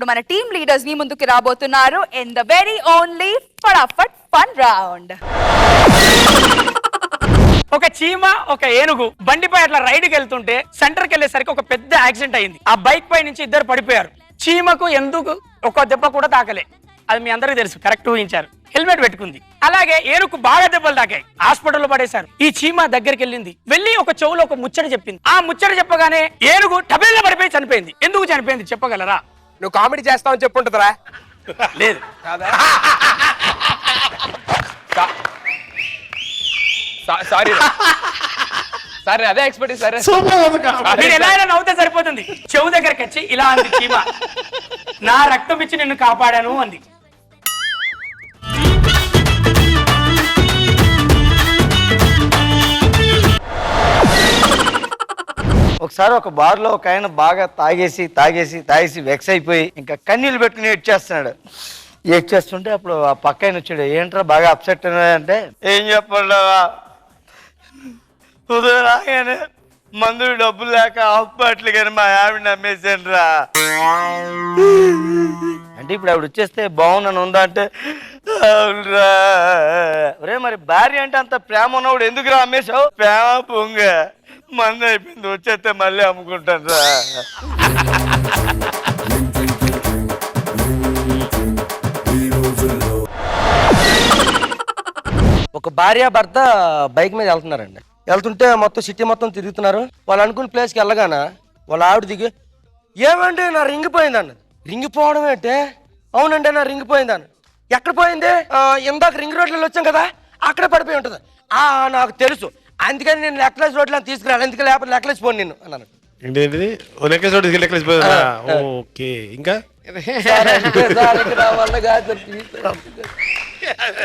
ఇప్పుడు మన team leaders ని ముందుకు రాబోతున్నారు ఇన్ ద వెరీ ఓన్లీ ఫటాఫట్ ఫన్ రౌండ్. ఒక చీమ ఒక ఏనుగు బండిపై అట్లా రైడ్కి వెళ్తుంటే సెంటర్కి వెళ్ళేసరికి ఒక పెద్ద యాక్సిడెంట్ అయింది. ఆ బైక్ పై నుంచి ఇద్దరు పడిపోయారు. చీమకు ఎందుకు ఒక దెబ్బ కూడా తాకలే, అది మీ అందరికీ తెలుసు, కరెక్ట్ ఊహించారు. హెల్మెట్ పెట్టుకుంది. అలాగే ఏనుగు బాగా దెబ్బలు తాకాయి, హాస్పిటల్లో పడేశారు. ఈ చీమ దగ్గరికి వెళ్ళి ఒక చెవులో ఒక ముచ్చట చెప్పింది. ఆ ముచ్చట చెప్పగానే ఏనుగు టబేల్లో పడిపోయి చనిపోయింది. ఎందుకు చనిపోయింది చెప్పగలరా? నువ్వు కామెడీ చేస్తావని చెప్పుంటుందిరా. లేదు, సారీ సారీ, అదే ఎక్స్పెక్ట్. సరే మీరు ఎలా అయినా నవ్వుతే సరిపోతుంది. చెవు దగ్గరికి వచ్చి ఇలా అంది చీమ, నా రక్తం ఇచ్చి నిన్ను కాపాడాను అంది. ఒకసారి ఒక బార్లో ఒక ఆయన బాగా తాగేసి వెక్స్ అయిపోయి ఇంకా కన్నీళ్ళు పెట్టుకుని ఏడ్చేస్తుంటే అప్పుడు ఆ పక్క ఆయన వచ్చాడు. ఏంట్రా బాగా అప్సెట్ అంటే, ఏం చెప్పండి ఉదయం రాగానే మందులు డబ్బులు లేక హాస్పిటల్ కానీ మా ఆవిడ అమ్మేసాను రా అంటే ఇప్పుడు ఆవిడ వచ్చేస్తే బాగున్నాను ఉందా అంటే, అవునరా ఒరే మరి భార్య అంటే అంత ప్రేమ ఉన్నప్పుడు ఎందుకురా అమ్మేశావు? ప్రేమ పొంగ మందు అయిపోయింది, వచ్చేస్తే మళ్ళీ అమ్ముకుంటాను రా. ఒక భార్య భర్త బైక్ మీద వెళ్తున్నారండి. వెళ్తుంటే మొత్తం సిటీ మొత్తం తిరుగుతున్నారు. వాళ్ళు అనుకున్న ప్లేస్కి వెళ్ళగానే వాళ్ళ ఆవిడ దిగి, ఏమంటే నా రింగ్ పోయిందన్న. రింగ్ పోవడం ఏంటే? అవునండి నా రింగ్ పోయిందన్న. ఎక్కడ పోయింది? ఇందాక రింగ్ రోడ్లలో వచ్చాం కదా, అక్కడ పడిపోయి ఉంటుంది. నాకు తెలుసు, అందుకని నేను నెక్లెస్ రోడ్లో తీసుకురాను, ఎందుకు లేకపోతే నెక్లెస్ పోను నిన్ను అన్నాను.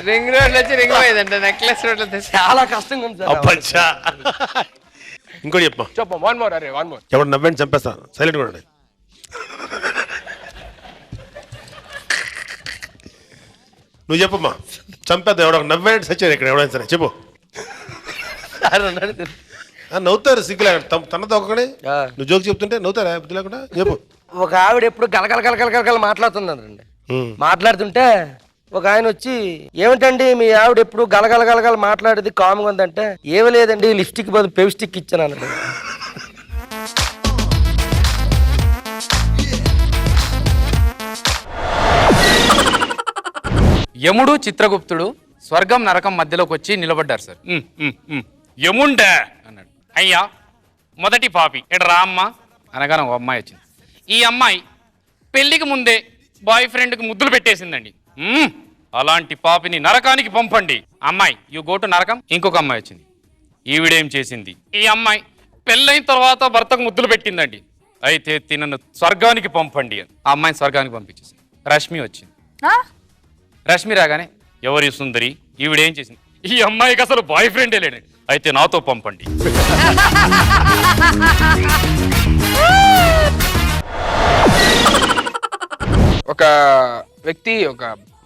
రింగ్ రోడ్ వచ్చి రింగ్ పోయిందంట, నెక్లెస్ రోడ్ చాలా కష్టంగా ఉంది సార్. ఇంకోటి చెప్పు. One more. అరే వన్ మోర్. ఎవరు నవ్వండి చంపేస్తాను, సైలెంట్ కూడా. నువ్వు చెప్పమ్మా, చంపేద్దాం. ఎవడో నవ్వేంటి సచ్చారు ఇక్కడ ఎవడైనా సరే, చెప్పు. నవ్వుతారు సిగ్గులే తనతో ఒకడే. నువ్వు జోక్ చెప్తుంటే నవ్వుతారా బుద్ధి లేకుండా? చెప్పు. ఒక ఆవిడ ఎప్పుడు గలగల మాట్లాడుతుందండి. మాట్లాడుతుంటే ఒక ఆయన వచ్చి, ఏమిటండి మీ ఆవిడ ఎప్పుడు గలగల మాట్లాడేది కామ్గా ఉందంటే, ఏమీ లేదండి లిప్స్టిక్ బదులు పెవిస్టిక్ ఇచ్చాను అన్నాడు. యముడు చిత్రగుప్తుడు స్వర్గం నరకం మధ్యలోకి వచ్చి నిలబడ్డారు సార్. యముండా అన్నాడు. అయ్యా మొదటి పాపి ఇక్కడ రా అమ్మ అనగానే ఒక అమ్మాయి వచ్చింది. ఈ అమ్మాయి పెళ్లికి ముందే బాయ్ ఫ్రెండ్కి ముద్దులు పెట్టేసిందండి. అలాంటి పాపిని నరకానికి పంపండి. అమ్మాయి యు గో టు నరకం. ఇంకొక అమ్మాయి వచ్చింది. ఈవిడేం చేసింది? ఈ అమ్మాయి పెళ్ళైన తర్వాత భర్తకు ముద్దులు పెట్టిందండి. అయితే తినను స్వర్గానికి పంపండి అని. ఆ అమ్మాయిని స్వర్గానికి పంపించేసి రష్మి వచ్చింది. రష్మి రాగానే, ఎవరి సుందరి ఈవిడేం చేసింది? ఈ అమ్మాయికి అసలు బాయ్ ఫ్రెండే లేడు, అయితే నాతో పంపండి. ఒక వ్యక్తి ఒక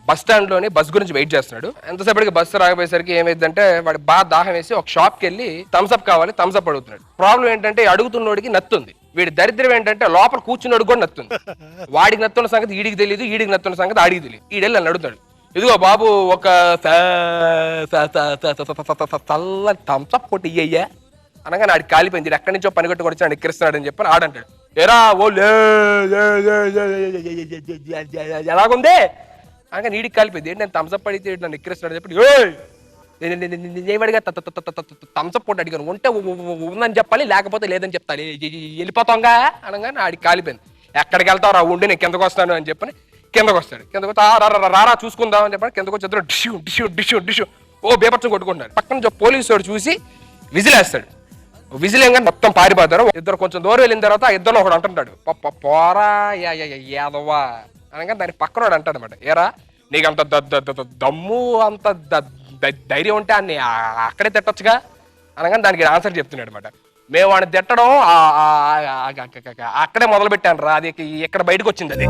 బస్ స్టాండ్ లోని బస్ గురించి వెయిట్ చేస్తున్నాడు. ఎంతసేపటికి బస్సు రాకపోయేసరికి ఏమైందంటే, వాడి బాగా దాహం వేసి ఒక షాప్ కి వెళ్ళి థమ్స్అప్ కావాలి, థమ్స్అప్ అడుగుతున్నాడు. ప్రాబ్లం ఏంటంటే, అడుగుతున్నోడికి నత్తుంది. వీడి దరిద్రం ఏంటంటే, లోపల కూర్చున్నాడు కూడా నత్తుంది. వాడికి నత్తున్న సంగతి ఈడికి తెలియదు, ఈడికి నత్తున్న సంగతి ఆడికి తెలియదు. ఈడెళ్ళి నన్ను అడుగుతాడు, ఇదిగో బాబు ఒక చల్లని థమ్స్అప్ కొట్టి ఇయ్యయ్యా అనగా ఆడికి కాలిపోయింది. ఎక్కడి నుంచో పని కట్టుకొని వచ్చి ఎక్కిరిస్తున్నాడు అని చెప్పని ఆడంటాడు. ఎరా ఓ ఎలాగుంది అనగా నీడికి కాలిపోయింది. ఏంటి నేను థమ్స్అప్ అడిగితే నన్ను ఎక్కిరిస్తున్నాడు చెప్పి, ఏమడిగా థమ్స్అప్ కొట్టి అడిగాను. ఉంటే ఉందని చెప్పాలి, లేకపోతే లేదని చెప్తాను, వెళ్ళిపోతాంగా అనగానే ఆడికి కాలిపోయింది. ఎక్కడికి వెళ్తావు రా, ఉండి నేను కిందకు వస్తాను అని చెప్పని కిందకు వస్తాడు. కిందకు వస్తే రారా చూసుకుందాం అని చెప్పి కిందకు వచ్చి డిషు ఓ బేపచ్చం కొట్టుకుంటాడు. పక్కన పోలీసు వాడు చూసి విజిల్ వేస్తాడు. విజిల్ ఏంగా మొత్తం పారిపోతారు. ఇద్దరు కొంచెం దూరం వెళ్ళిన తర్వాత ఆ ఇద్దరు ఒకడు అంటుంటాడు, పోరా యాదవా అనగా దాని పక్కన వాడు అంటాడు అనమాట, ఏరా నీకు అంత దమ్ము అంత ధైర్యం ఉంటే అన్ని అక్కడే తిట్టొచ్చుగా అనగా దానికి ఆన్సర్ చెప్తున్నాడు అనమాట. మేము వాడిని తిట్టడం అక్కడే మొదలు పెట్టాను రా, అది ఇక్కడ బయటకు వచ్చింది అది.